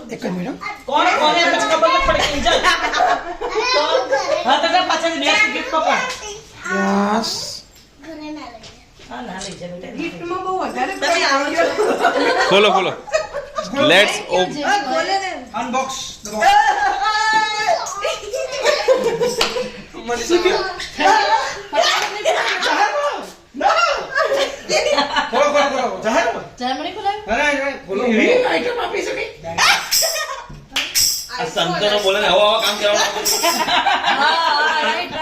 એક જ મિનિટ કોણ કોને પછી ખબર ન પડે કે જલ હા તો પાછળ નેક્સ્ટ ગિફ્ટ પકડ યસ હા ના લઈ જા બેટા ગિફ્ટમાં બહુ વધારે તમે આવો છો ખોલો ખોલો લેટ્સ અનબોક્સ ધ બોક્સ મને શું ખોલો જાહેર જર્મની ખોલાય અરે ખોલો આઈટમ આપી શકે આ સંતનો બોલે ને આવા કામ કરવાનું હા રાઈટ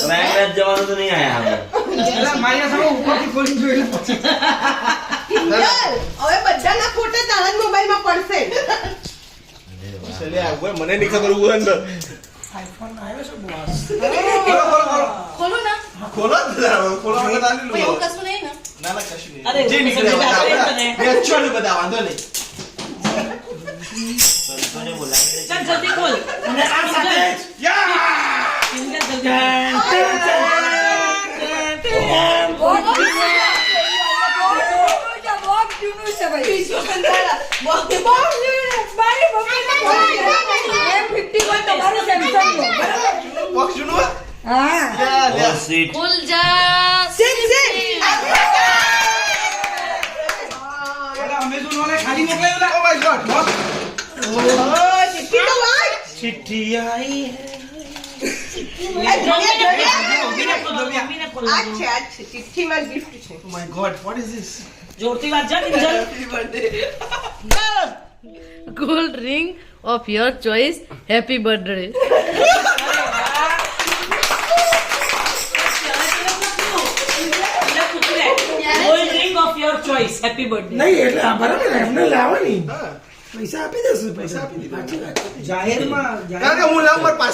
મેં જવાનું તો નહીં આયા અમે એટલે મારી સામે ઉપરથી ખોલી જોઈ લે પછી હવે બધાના ફોટા તારા મોબાઈલમાં પડશે ચલે આ મને નહીં ખબર હું અંદર આઈફોન આવ્યો છે બોસ ખોલો ના ખોલો ખોલો મને તાલી લો એવું કશું નહીં ને ના ના કશું નહીં અરે જે નીકળે તને એકચ્યુઅલી બધા વાંધો નહીં સંતોને બોલાવી ચાલ જલ્દી ખોલ અને આ સાથે સિંગલ જલ્દી બોક્સ જુનો હા સીટ ખુલ જા અમેઝોન વાળા ખાલી મોકલાયું ઓ માય ગોડ चिट्ठी आई છે ચિઠ્ઠીમાં ગિફ્ટ છે Oh my god, what is this? જોરથી વાત જા Kinjal gold ring of your choice. Happy birthday. Gold ring of your choice happy birthday નહીં એટલે આ બરાબર એમને લાવવાની પૈસા આપી દેશું પૈસા આપી દીધા જાહેરમાં કારણ કે હું લાવ માર